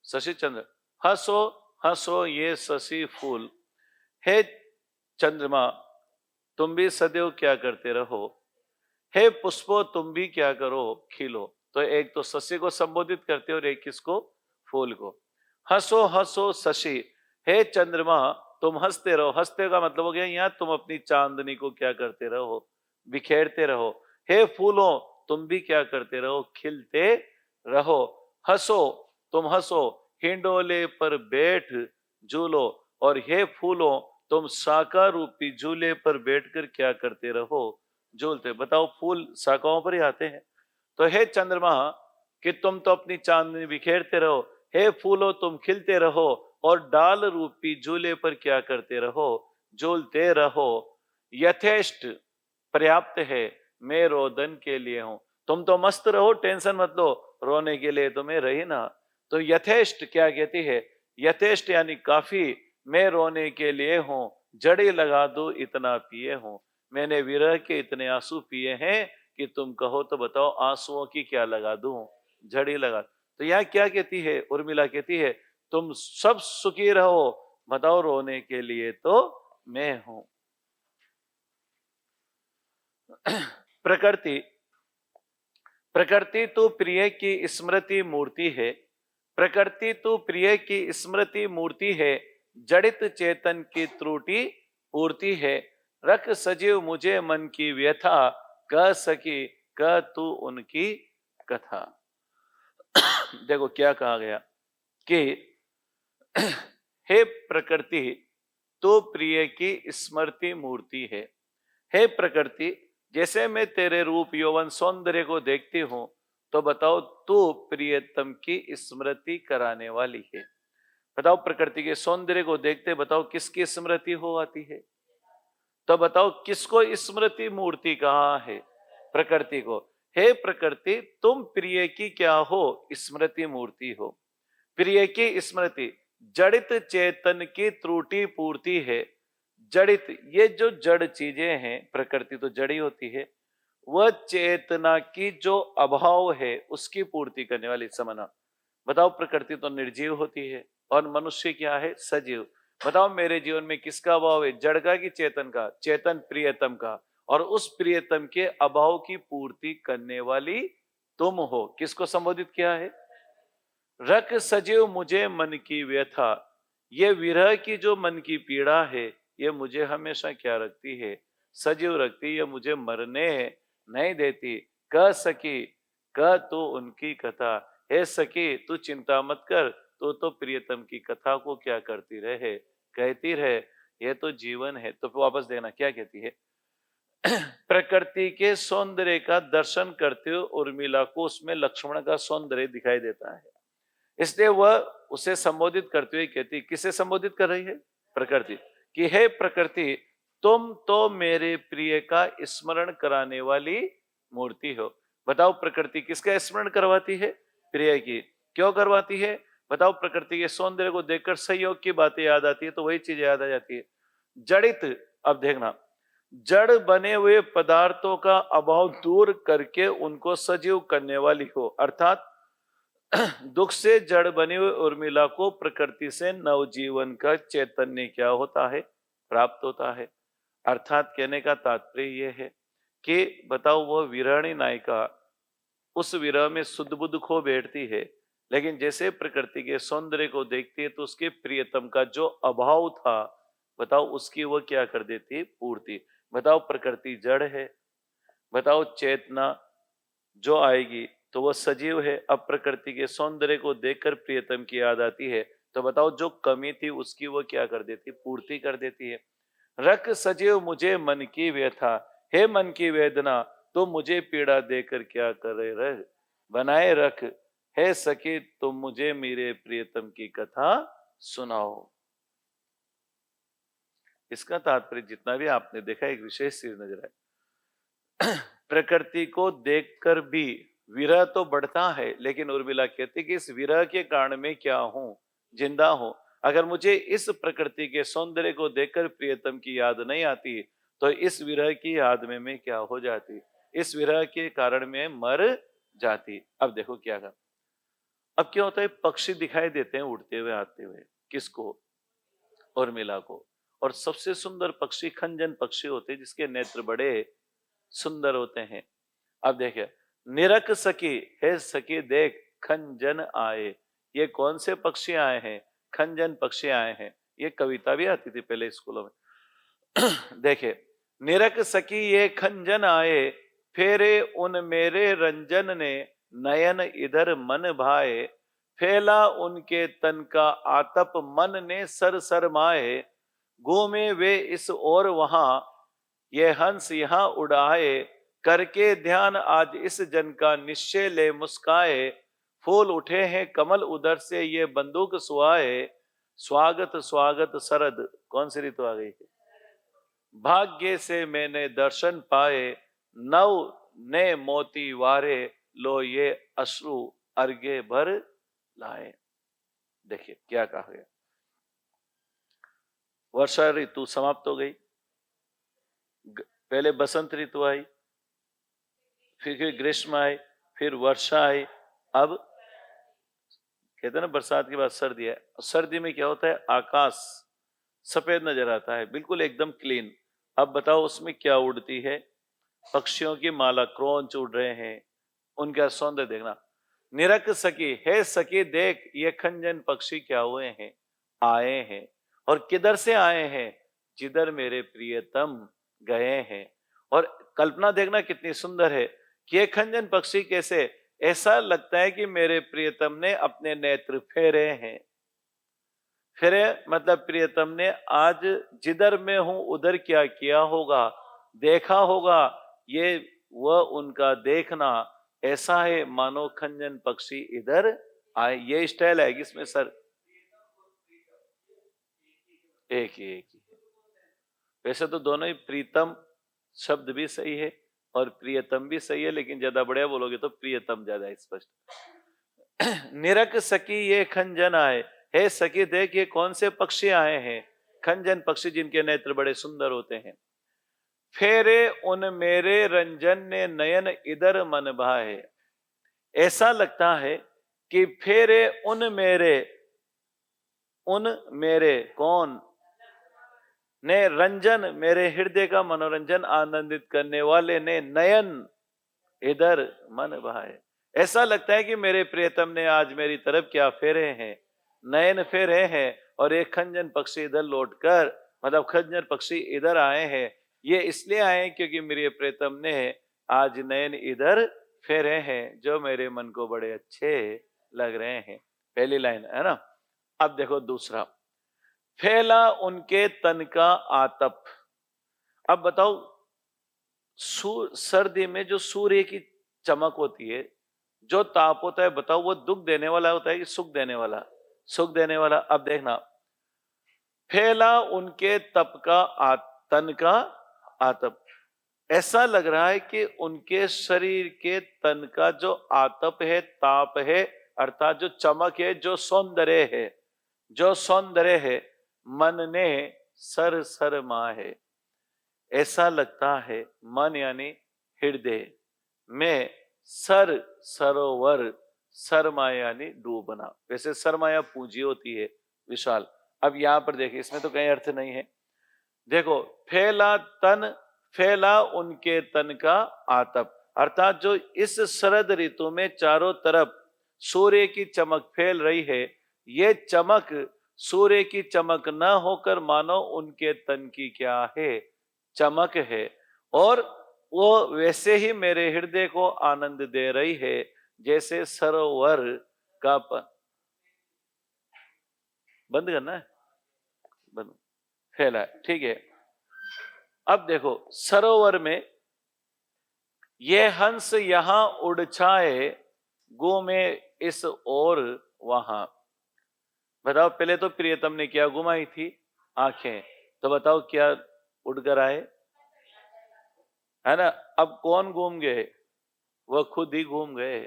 शशि चंद्र। हंसो हंसो ये शशि फूल, हे चंद्रमा तुम भी सदैव क्या करते रहो, हे पुष्पो तुम भी क्या करो खिलो। तो एक तो शशि को संबोधित करते हो और एक किसको, फूल को। हंसो हंसो शशि, हे चंद्रमा तुम हंसते रहो। हंसते का मतलब हो गया यहाँ तुम अपनी चांदनी को क्या करते रहो, बिखेरते रहो। हे फूलों तुम भी क्या करते रहो, खिलते रहो। हंसो तुम हंसो, हिंडोले पर बैठ झूलो। और हे फूलों तुम शाखा रूपी झूले पर बैठकर क्या करते रहो, झूलते। बताओ, फूल शाखाओं पर ही आते हैं। तो हे चंद्रमा कि तुम तो अपनी चांदनी बिखेरते रहो, हे फूलों तुम खिलते रहो, और डाल रूपी झूले पर क्या करते रहो, झूलते रहो। यथेष्ट पर्याप्त है, मैं रोदन के लिए हूं। तुम तो मस्त रहो, टेंशन मत लो, रोने के लिए तुम्हें रही ना। तो यथेष्ट क्या कहती है, यथेष्ट यानी काफी, मैं रोने के लिए हूं, जड़ी लगा दो इतना पिए हूं। मैंने विरह के इतने आंसू पिए हैं कि तुम कहो तो बताओ आंसुओं की क्या लगा दूं, जड़ी लगा। तो यह क्या कहती है, उर्मिला कहती है तुम सब सुखी रहो, बताओ रोने के लिए तो मैं हूं। प्रकृति, प्रकृति तो प्रिय की स्मृति मूर्ति है, प्रकृति तो प्रिय की स्मृति मूर्ति है, जड़ित चेतन की त्रुटि पूर्ति है। रख सजीव मुझे मन की व्यथा, कह सकी कह तू उनकी कथा। देखो क्या कहा गया कि हे प्रकृति तो प्रिय की स्मृति मूर्ति है। हे प्रकृति, जैसे मैं तेरे रूप यौवन सौंदर्य को देखती हूं, तो बताओ तू प्रियतम की स्मृति कराने वाली है। बताओ, प्रकृति के सौंदर्य को देखते बताओ किसकी स्मृति हो आती है, तो बताओ किसको स्मृति मूर्ति कहा है, प्रकृति को। हे प्रकृति तुम प्रिय की क्या हो, स्मृति मूर्ति हो। प्रिय की स्मृति, जड़ित चेतन की त्रुटि पूर्ति है। जड़ित, ये जो जड़ चीजें हैं, प्रकृति तो जड़ी होती है, वह चेतना की जो अभाव है उसकी पूर्ति करने वाली समना। बताओ, प्रकृति तो निर्जीव होती है और मनुष्य क्या है, सजीव। बताओ मेरे जीवन में किसका अभाव है, जड़ का कि चेतन का, चेतन प्रियतम का। और उस प्रियतम के अभाव की पूर्ति करने वाली तुम हो। किसको संबोधित किया है, रख सजीव मुझे मन की व्यथा। ये विरह की जो मन की पीड़ा है, ये मुझे हमेशा क्या रखती है, सजीव रखती है, मुझे मरने नहीं देती। कह सकी कह तू उनकी कथा, हे सखी तू चिंता मत कर, तो प्रियतम की कथा को क्या करती रहे, कहती रहे। ये तो जीवन है। तो वापस देना क्या कहती है, प्रकृति के सौंदर्य का दर्शन करते हुए उर्मिला को उसमें लक्ष्मण का सौंदर्य दिखाई देता है, इसलिए वह उसे संबोधित करते हुए कहती, किसे संबोधित कर रही है, प्रकृति, कि हे प्रकृति तुम तो मेरे प्रिय का स्मरण कराने वाली मूर्ति हो। बताओ, प्रकृति किसका स्मरण करवाती है, प्रिय की। क्यों करवाती है, बताओ, प्रकृति के सौंदर्य को देखकर संयोग की बातें याद आती है, तो वही चीज याद आ जाती है। जड़ित, अब देखना, जड़ बने हुए पदार्थों का अभाव दूर करके उनको सजीव करने वाली हो। अर्थात दुख से जड़ बनी हुई उर्मिला को प्रकृति से नवजीवन का चैतन्य क्या होता है, प्राप्त होता है। अर्थात कहने का तात्पर्य यह है कि बताओ, वह विरहणी नायिका उस विरह में सुध बुध खो बैठती है, लेकिन जैसे प्रकृति के सौंदर्य को देखती है तो उसके प्रियतम का जो अभाव था, बताओ उसकी वह क्या कर देती है, पूर्ति। बताओ, प्रकृति जड़ है, बताओ चेतना जो आएगी तो वह सजीव है। अब प्रकृति के सौंदर्य को देखकर प्रियतम की याद आती है, तो बताओ जो कमी थी उसकी वो क्या कर देती, पूर्ति कर देती है। रख सजीव मुझे मन की व्यथा, हे मन की वेदना तो मुझे पीड़ा देकर क्या करे रह, बनाए रख, हे सखी तुम मुझे मेरे प्रियतम की कथा सुनाओ। इसका तात्पर्य जितना भी आपने देखा एक विशेष चीज नजर आए, प्रकृति को देखकर भी विरह तो बढ़ता है, लेकिन उर्मिला कहती कि इस विरह के कारण मैं क्या हूं, जिंदा हूं। अगर मुझे इस प्रकृति के सौंदर्य को देखकर प्रियतम की याद नहीं आती, तो इस विरह की याद में मैं क्या हो जाती, इस विरह के कारण मैं मर जाती। अब देखो क्या कर, अब क्या होता है, पक्षी दिखाई देते हैं उड़ते हुए आते हुए, किसको, उर्मिला को। और सबसे सुंदर पक्षी खंजन पक्षी होते हैं, जिसके नेत्र बड़े सुंदर होते हैं। अब देखिए, निरख सखी, हे सखी देख खंजन आए। ये कौन से पक्षी आए हैं, खंजन पक्षी आए हैं। ये कविता भी आती थी पहले स्कूलों में। देखे, निरख सखी ये खंजन आए, फेरे उन मेरे रंजन ने, नयन इधर मन भाए। फैला उनके तन का आतप, मन ने सर सरमाए। घूमे वे इस ओर वहां, ये हंस यहाँ उड़ाए। करके ध्यान आज इस जन का, निश्चय ले मुस्काए। फूल उठे हैं कमल उधर से, ये बंदूक सुहाए। स्वागत स्वागत शरद, कौन सी ऋतु आ गई, भाग्य से मैंने दर्शन पाए। नव ने मोती वारे, लो ये अश्रु अर्घे भर लाए। देखिए क्या कहा गया, वर्षा ऋतु समाप्त हो गई, पहले बसंत ऋतु आई, फिर ग्रीष्म आई, फिर वर्षा आई, अब कहते हैं ना बरसात के बाद सर्दी है। सर्दी में क्या होता है, आकाश सफेद नजर आता है, बिल्कुल एकदम क्लीन। अब बताओ उसमें क्या उड़ती है, पक्षियों की माला, क्रोंच उड़ रहे हैं, उनका सौंदर्य देखना। निरख सकी, हे सकी देख ये खंजन पक्षी क्या हुए हैं, आए हैं। और किधर से आए हैं, जिधर मेरे प्रियतम गए हैं। और कल्पना देखना कितनी सुंदर है कि ये खंजन पक्षी कैसे, ऐसा लगता है कि मेरे प्रियतम ने अपने नेत्र फेरे हैं। फेरे मतलब प्रियतम ने आज जिधर मैं हूं उधर क्या किया होगा, देखा होगा। ये वह उनका देखना ऐसा है मानो खंजन पक्षी इधर आए। ये स्टाइल है इसमें सर, एक ही है। वैसे तो दोनों ही, प्रीतम शब्द भी सही है और प्रियतम भी सही है, लेकिन ज्यादा बढ़िया बोलोगे तो प्रियतम ज्यादा स्पष्ट। निरख सकी ये खंजन आए, हे सखी देख ये कौन से पक्षी आए हैं, खंजन पक्षी जिनके नेत्र बड़े सुंदर होते हैं। फेरे उन मेरे रंजन ने, नयन इधर मन भाए। ऐसा लगता है कि फेरे उन मेरे कौन ने, रंजन मेरे हृदय का मनोरंजन आनंदित करने वाले ने, नयन इधर मन भाए। ऐसा लगता है कि मेरे प्रियतम ने आज मेरी तरफ क्या फेरे हैं, नयन फेरे हैं। और एक खंजन पक्षी इधर लौटकर, मतलब खंजन पक्षी इधर आए हैं। ये इसलिए आए हैं क्योंकि मेरे प्रियतम ने आज नयन इधर फेरे हैं, जो मेरे मन को बड़े अच्छे लग रहे हैं। पहली लाइन है ना। अब देखो दूसरा, फैला उनके तन का आतप। अब बताओ, सर्दी में जो सूर्य की चमक होती है, जो ताप होता है, बताओ वो दुख देने वाला होता है कि सुख देने वाला, सुख देने वाला। अब देखना, फैला उनके तन का आतप। ऐसा लग रहा है कि उनके शरीर के तन का जो आतप है, ताप है, अर्थात जो चमक है, जो सौंदर्य है, जो सौंदर्य है, मन ने सर सरमा है। ऐसा लगता है मन यानी हृदय में सर सरोवर, सरमाया यानी डूबना। वैसे सरमाया पूंजी होती है विशाल। अब यहां पर देखिए, इसमें तो कहीं अर्थ नहीं है। देखो, फैला उनके तन का आतप, अर्थात जो इस शरद ऋतु में चारों तरफ सूर्य की चमक फैल रही है, ये चमक सूर्य की चमक न होकर मानो उनके तन की क्या है, चमक है। और वो वैसे ही मेरे हृदय को आनंद दे रही है, जैसे सरोवर का बंद करना है, बंद फैला है, ठीक है। अब देखो, सरोवर में ये हंस यहां उड़ छाए, घूमे इस ओर वहां। बताओ, पहले तो प्रियतम ने क्या घुमाई थी, आंखें, तो बताओ क्या उड़कर आए, है ना। अब कौन घूम गए, वह खुद ही घूम गए।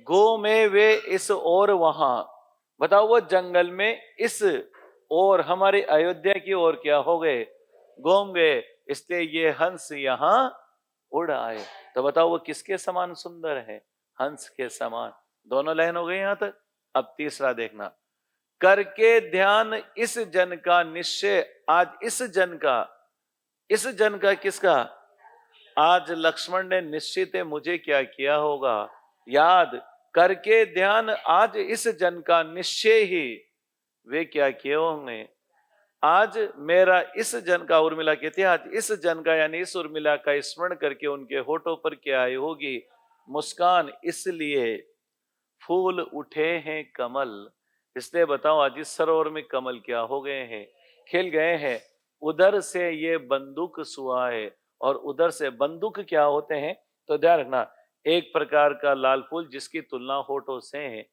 घूमे वे इस और वहां, बताओ वो जंगल में इस और हमारे अयोध्या की ओर क्या हो गए, घूम गए, इसलिए ये हंस यहां उड़ आए। तो बताओ वो किसके समान सुंदर है, हंस के समान। दोनों लाइन हो गई यहां तक। अब तीसरा देखना, करके ध्यान इस जन का निश्चय, आज इस जन का किसका, आज लक्ष्मण ने निश्चित है मुझे क्या किया होगा, याद करके ध्यान आज इस जन का निश्चय ही वे क्या किए होंगे। आज मेरा इस जन का, उर्मिला कहती है आज इस जन का यानी इस उर्मिला का स्मरण करके उनके होठों पर क्या आई होगी, मुस्कान, इसलिए फूल उठे हैं कमल। इसलिए बताओ आज इस सरोवर में कमल क्या हो गए हैं, खिल गए हैं। उधर से ये बंदूक सुआ है, और उधर से बंदूक क्या होते हैं, तो ध्यान रखना, एक प्रकार का लाल फूल जिसकी तुलना होठों से है।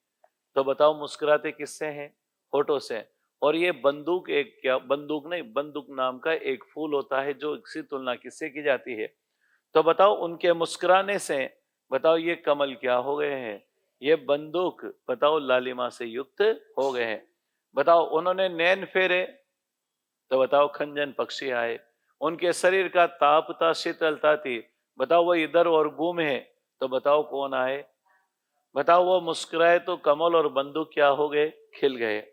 तो बताओ मुस्कुराते किससे हैं, होठों से। और ये बंदूक एक, क्या बंदूक नहीं, बंदूक नाम का एक फूल होता है जो इसकी तुलना किससे की जाती है। तो बताओ उनके मुस्कुराने से, बताओ ये कमल क्या हो गए हैं, ये बंदूक बताओ लालिमा से युक्त हो गए हैं। बताओ उन्होंने नैन फेरे, तो बताओ खंजन पक्षी आए। उनके शरीर का ताप था, शीतलता थी, बताओ वो इधर और घूमे, तो बताओ कौन आए। बताओ वो मुस्कुराए तो कमल और बंदूक क्या हो गए, खिल गए।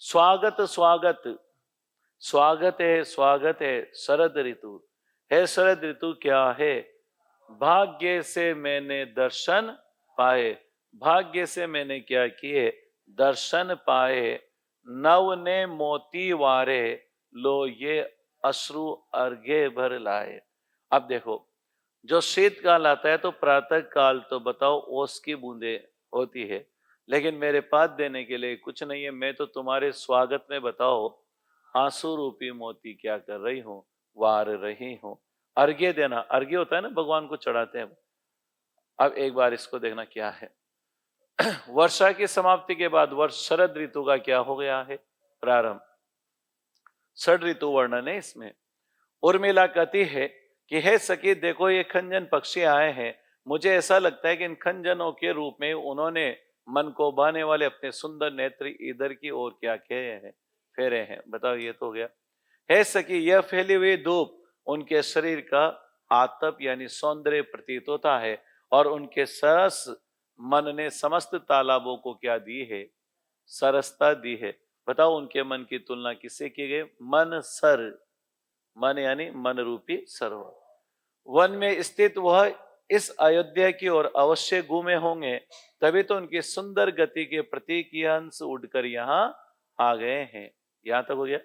स्वागत स्वागत, स्वागत है शरद ऋतु, है शरद ऋतु क्या है, भाग्य से मैंने दर्शन पाए, भाग्य से मैंने क्या किए, दर्शन पाए। नव ने मोती वारे, लो ये अश्रु अर्घ्य भर लाए। अब देखो, जो शीतकाल आता है तो प्रातः काल तो बताओ ओस की बूंदे होती है, लेकिन मेरे पास देने के लिए कुछ नहीं है। मैं तो तुम्हारे स्वागत में बताओ आंसू रूपी मोती क्या कर रही हूं, वार रही हूं। अर्घ्य देना, अर्घ्य होता है ना, भगवान को चढ़ाते हैं। अब एक बार इसको देखना क्या है। वर्षा की समाप्ति के बाद वर्ष शरद ऋतु का क्या हो गया है, प्रारंभ। षड ऋतु वर्णन है इसमें। उर्मिला कहती है कि हे सखी देखो ये खंजन पक्षी आए हैं, मुझे ऐसा लगता है कि इन खंजनों के रूप में उन्होंने मन को भाने वाले अपने सुंदर नेत्र इधर की ओर क्या किए हैं, फेरे हैं। बताओ ये तो हो गया। हे सखी यह फैली हुई धूप उनके शरीर का आतप यानी सौंदर्य प्रतीत होता है, और उनके सरस मन ने समस्त तालाबों को क्या दी है, सरसता दी है। बताओ उनके मन की तुलना किससे की गई, मन सर, मन यानी मन रूपी सरोवर। वन में स्थित वह इस अयोध्या की ओर अवश्य घूमे होंगे, तभी तो उनकी सुंदर गति के प्रतीक यह हंस उड़कर यहाँ आ गए हैं। यहां तक हो गया।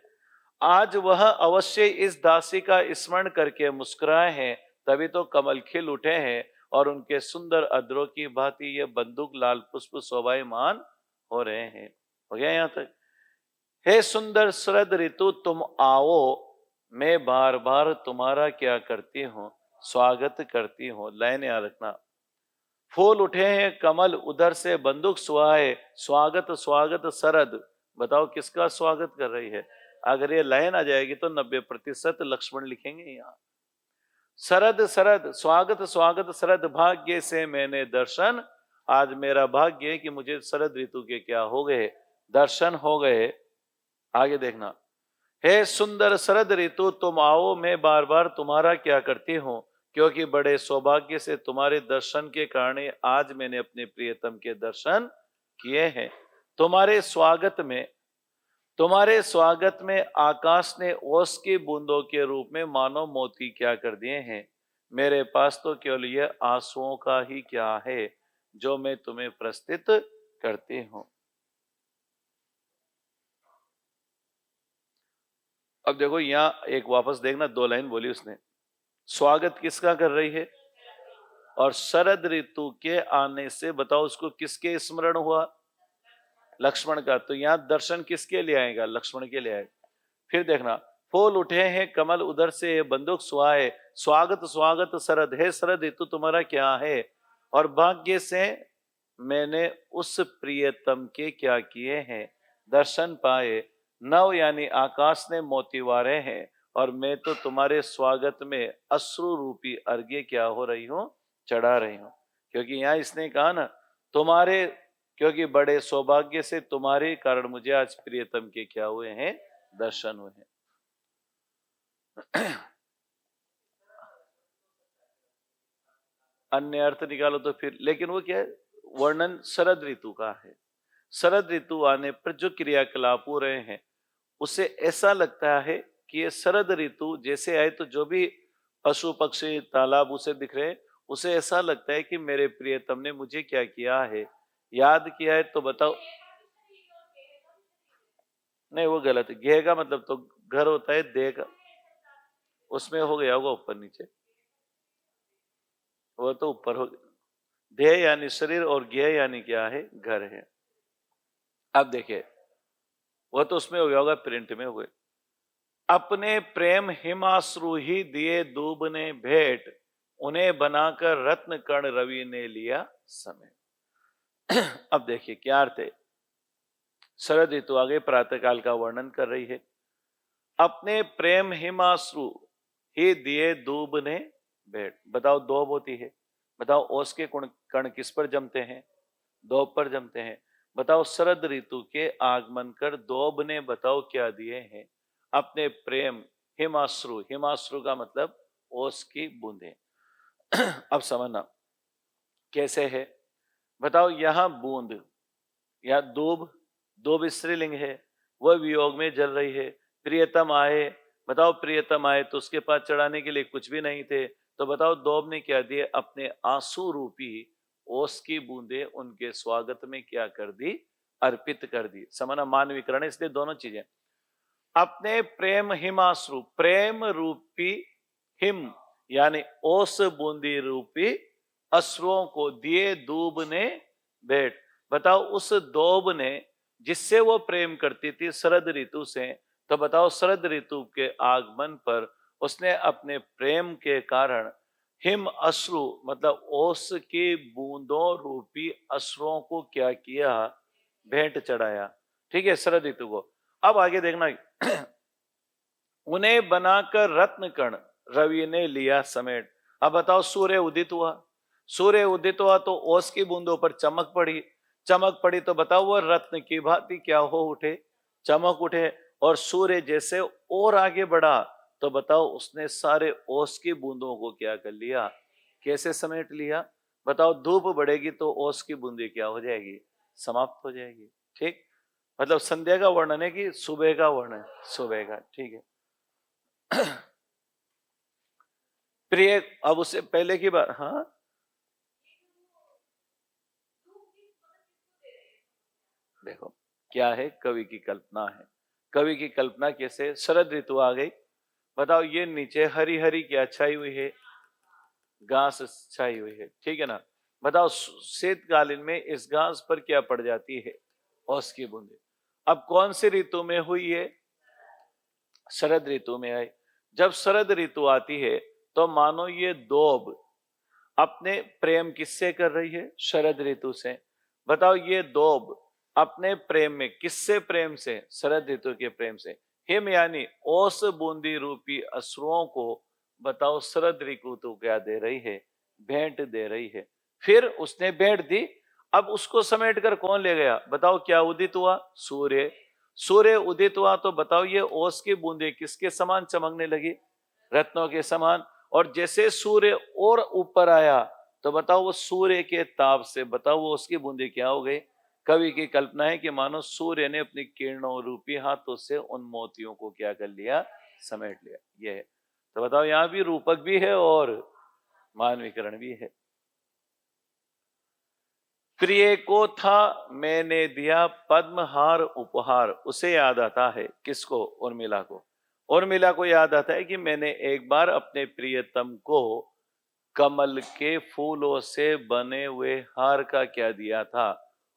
आज वह अवश्य इस दासी का स्मरण करके मुस्कुराए हैं, तभी तो कमल खिल उठे हैं, और उनके सुंदर अधरों की भांति ये बंदूक लाल पुष्प शोभायमान हो रहे हैं। हो गया यहां तक। हे सुंदर शरद ऋतु तुम आओ, मैं बार बार तुम्हारा क्या करती हूँ, स्वागत करती हूँ। लाइन याद रखना। फूल उठे हैं कमल उधर से बंदूक सुहाए, स्वागत स्वागत शरद। बताओ किसका स्वागत कर रही है। अगर ये लाइन आ जाएगी तो 90% लक्ष्मण लिखेंगे यहाँ। शरद शरद, स्वागत स्वागत शरद, भाग्य से मैंने दर्शन, आज मेरा भाग्य है कि मुझे शरद ऋतु के क्या हो गए, दर्शन हो गए। आगे देखना। हे सुंदर शरद ऋतु तुम आओ, मैं बार बार तुम्हारा क्या करती हूँ, क्योंकि बड़े सौभाग्य से तुम्हारे दर्शन के कारण आज मैंने अपने प्रियतम के दर्शन किए हैं। तुम्हारे स्वागत में आकाश ने ओस की बूंदों के रूप में मानो मोती क्या कर दिए हैं। मेरे पास तो केवल यह आंसुओं का ही क्या है जो मैं तुम्हें प्रस्तुत करती हूँ। अब देखो यहां एक वापस देखना, 2 लाइन बोली उसने। स्वागत किसका कर रही है, और शरद ऋतु के आने से बताओ उसको किसके स्मरण हुआ, लक्ष्मण का। तो यहां दर्शन किसके लिए आएगा, लक्ष्मण के लिए आएगा। फिर देखना, फूल उठे हैं कमल उधर से बंदूक सुहाए, स्वागत स्वागत शरद, है शरद ऋतु तुम्हारा क्या है, और भाग्य से मैंने उस प्रियतम के क्या किए हैं, दर्शन पाए। नव यानी आकाश ने मोती वारे हैं, और मैं तो तुम्हारे स्वागत में अश्रु रूपी अर्घ्य क्या हो रही हूं, चढ़ा रही हूं। क्योंकि यहाँ इसने कहा ना, तुम्हारे, क्योंकि बड़े सौभाग्य से तुम्हारे कारण मुझे आज प्रियतम के क्या हुए हैं, दर्शन हुए हैं। अन्य अर्थ निकालो तो फिर, लेकिन वो क्या है, वर्णन शरद ऋतु का है। शरद ऋतु आने पर जो क्रियाकलाप हो रहे हैं, उसे ऐसा लगता है कि ये शरद ऋतु जैसे आए तो जो भी पशु पक्षी तालाब उसे दिख रहे हैं, उसे ऐसा लगता है कि मेरे प्रियतम ने मुझे क्या किया है, याद किया है। तो बताओ, नहीं वो गलत है। गेह का मतलब तो घर होता है, देह का उसमें हो गया होगा ऊपर नीचे, वो तो ऊपर हो गया। देह यानी शरीर और गेह यानी क्या है, घर है। अब देखिए, वो तो उसमें हो गया होगा, प्रिंट में हो गए। अपने प्रेम हिमाश्रु ही दिए दूब ने भेंट, उन्हें बनाकर रत्न कण रवि ने लिया समय। अब देखिए क्या अर्थ है। शरद ऋतु आगे प्रातःकाल का वर्णन कर रही है। अपने प्रेम हिमाश्रु ही दिए दूब ने भेंट। बताओ दूब होती है, बताओ ओस के कण किस पर जमते हैं, दूब पर जमते हैं। बताओ शरद ऋतु के आगमन कर दूब ने बताओ क्या दिए हैं, अपने प्रेम हिमाश्रु। हिमाश्रु का मतलब ओस की बूंदें। अब समझना कैसे है, बताओ यहां बूंद या दूब, दूब स्त्रीलिंग है, वह वियोग में जल रही है। प्रियतम आए, बताओ प्रियतम आए तो उसके पास चढ़ाने के लिए कुछ भी नहीं थे, तो बताओ दूब ने क्या दिए, अपने आंसू रूपी ओस की बूंदे उनके स्वागत में क्या कर दी, अर्पित कर दी। समझना मानवीकरण, इसलिए दोनों चीजें। अपने प्रेम हिमाश्रु, प्रेम रूपी हिम यानी ओस बूंदी रूपी अश्रुओं को दिए दूब ने भेंट। बताओ उस दूब ने जिससे वो प्रेम करती थी शरद ऋतु से, तो बताओ शरद ऋतु के आगमन पर उसने अपने प्रेम के कारण हिम अश्रु मतलब ओस की बूंदों रूपी अश्रुओं को क्या किया, भेंट चढ़ाया। ठीक है, शरद ऋतु को। अब आगे देखना, उन्हें बनाकर रत्न कण रवि ने लिया समेट। अब बताओ सूर्य उदित हुआ, सूर्य उदित हुआ तो ओस की बूंदों पर चमक पड़ी, चमक पड़ी तो बताओ वो रत्न की भांति क्या हो उठे, चमक उठे। और सूर्य जैसे और आगे बढ़ा तो बताओ उसने सारे ओस की बूंदों को क्या कर लिया, कैसे समेट लिया। बताओ धूप बढ़ेगी तो ओस की बूंदी क्या हो जाएगी, समाप्त हो जाएगी। ठीक, मतलब संध्या का वर्णन है कि सुबह का वर्णन, सुबह का। ठीक है। प्रिय, अब उससे पहले की बात, हाँ देखो क्या है, कवि की कल्पना है। कवि की कल्पना कैसे, शरद ऋतु आ गई, बताओ ये नीचे हरी हरी क्या छाई हुई है, घास छाई हुई है, ठीक है ना। बताओ शीतकालीन में इस घास पर क्या पड़ जाती है, ओस की बूंदे। अब कौन सी ऋतु में हुई है, शरद ऋतु में आई। जब शरद ऋतु आती है तो मानो ये दोब अपने प्रेम किससे कर रही है, शरद ऋतु से। बताओ ये दोब अपने प्रेम में किससे प्रेम से, शरद ऋतु के प्रेम से। हिम यानी ओस बूंदी रूपी अश्रुओं को बताओ शरद ऋतु तो क्या दे रही है, भेंट दे रही है। फिर उसने भेंट दी, अब उसको समेट कर कौन ले गया, बताओ क्या उदित हुआ, सूर्य। सूर्य उदित हुआ तो बताओ ये ओस की बूंदे किसके समान चमकने लगी, रत्नों के समान। और जैसे सूर्य और ऊपर आया तो बताओ वो सूर्य के ताप से बताओ वो उसकी बूंदे क्या हो गई। कवि की कल्पना है कि मानो सूर्य ने अपनी किरणों रूपी हाथों से उन मोतियों को क्या कर लिया, समेट लिया। ये है, तो बताओ यहां भी रूपक भी है और मानवीकरण भी है। प्रिय को था मैंने दिया पद्महार उपहार, उसे याद आता है किसको, उर्मिला को। उर्मिला को याद आता है कि मैंने एक बार अपने प्रियतम को कमल के फूलों से बने हुए हार का क्या दिया था,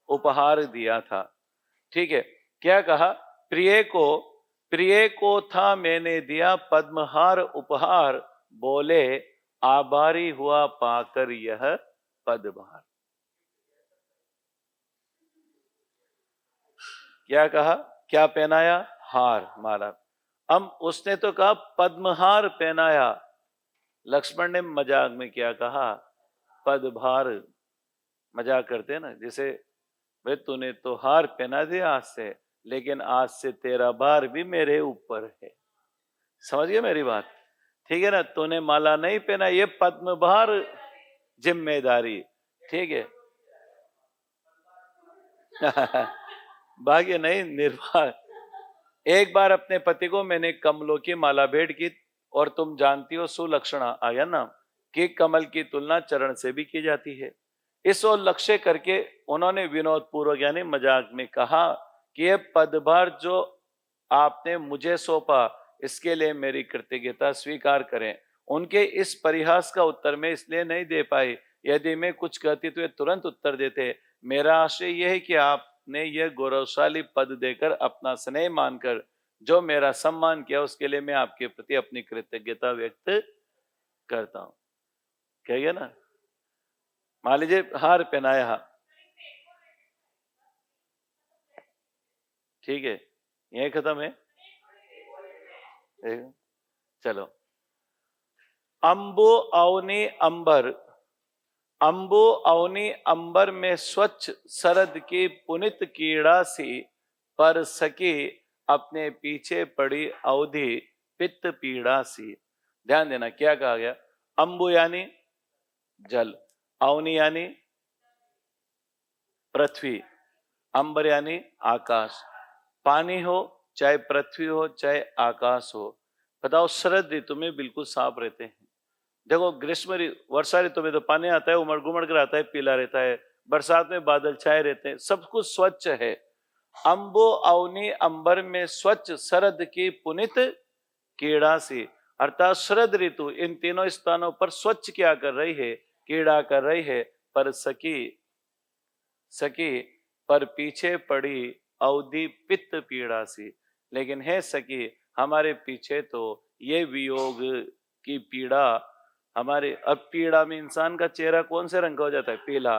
उपहार दिया था। ठीक है, क्या कहा, प्रिय को, प्रिय को था मैंने दिया पद्महार उपहार, बोले आभारी हुआ पाकर यह पद्महार। क्या कहा, क्या पहनाया, हार, माला। अब उसने तो कहा पद्महार पहनाया, लक्ष्मण ने मजाक में क्या कहा, पदभार। मजाक करते हैं ना, जैसे भाई तूने तो हार पहना दिया आज से, लेकिन आज से तेरा भार भी मेरे ऊपर है। समझ गए मेरी बात? ठीक है ना, तूने माला नहीं पहना, ये पद्म भार जिम्मेदारी। ठीक है। भाग्य नहीं, निर्वाह। एक बार अपने पति को मैंने कमलों की माला भेंट की, और तुम जानती हो सुलक्षणा आया ना कि कमल की तुलना चरण से भी की जाती है। इस ओर लक्ष्य करके उन्होंने विनोद पूर्वक यानी मजाक में कहा कि यह पदभार जो आपने मुझे सौंपा, इसके लिए मेरी कृतज्ञता स्वीकार करें। उनके इस परिहास का उत्तर मैं इसलिए नहीं दे पाई, यदि मैं कुछ कहती तो वे तुरंत उत्तर देते। मेरा आशय यह है कि आपने यह गौरवशाली पद देकर अपना स्नेह मानकर जो मेरा सम्मान किया, उसके लिए मैं आपके प्रति अपनी कृतज्ञता व्यक्त करता हूं। कहिए ना, मान लीजिए हार पहनाया, ठीक है, यही खत्म है। चलो, अंबो अवनी अंबर, अंबो अवनी अंबर में स्वच्छ शरद की पुनित कीड़ा सी, पर सकी अपने पीछे पड़ी अवधि पित्त पीड़ा सी। ध्यान देना क्या कहा गया। अंबु यानी जल, अवनी यानी पृथ्वी, अंबर यानी आकाश। पानी हो चाहे पृथ्वी हो चाहे आकाश हो, बताओ शरद ऋतु में बिल्कुल साफ रहते हैं। देखो ग्रीष्म वर्षा ऋतु में तो पानी आता है, उमड़ घुमड़ कर आता है, पीला रहता है। बरसात में बादल छाए रहते हैं, सब कुछ स्वच्छ है। अंबो अवनी अंबर में स्वच्छ शरद की पुनित कीड़ा सी, अर्थात शरद ऋतु इन तीनों स्थानों पर स्वच्छ क्या कर रही है, कीड़ा कर रही है। पर सकी पर पीछे पड़ी अवधि पित्त पीड़ा सी। लेकिन है सकी, हमारे पीछे तो ये वियोग की पीड़ा, हमारे अब पीड़ा में इंसान का चेहरा कौन से रंग का हो जाता है, पीला।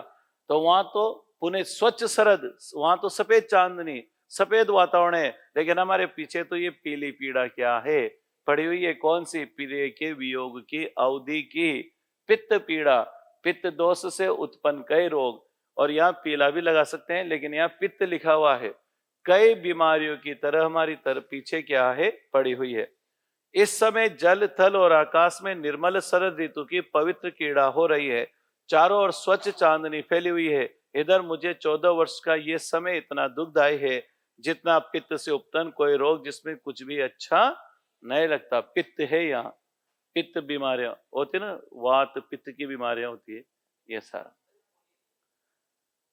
तो वहां तो पुणे स्वच्छ शरद, वहां तो सफेद चांदनी, सफेद वातावरण है, लेकिन हमारे पीछे तो ये पीली पीड़ा क्या है पड़ी हुई है। कौन सी? प्रिय के वियोग की अवधि की पित्त पीड़ा। पित्त दोष से उत्पन्न कई रोग, और यहाँ पीला भी लगा सकते हैं, लेकिन यहाँ पित्त लिखा हुआ है। कई बीमारियों की तरह हमारी तरफ पीछे क्या है, पड़ी हुई है। इस समय जल थल और आकाश में निर्मल शरद ऋतु की पवित्र कीड़ा हो रही है। चारों ओर स्वच्छ चांदनी फैली हुई है। इधर मुझे 14 वर्ष का ये समय इतना दुखदायी है, जितना पित्त से उपतन कोई रोग जिसमें कुछ भी अच्छा नहीं लगता। पित्त है यहाँ, पित्त बीमारियां होती है ना, वात पित्त की बीमारियां होती है, ये सारा।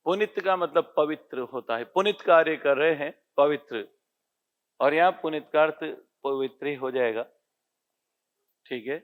पुनित का मतलब पवित्र होता है, पुनित कार्य कर रहे हैं पवित्र, और यहाँ पुनित का अर्थ पवित्र ही हो जाएगा। ठीक है।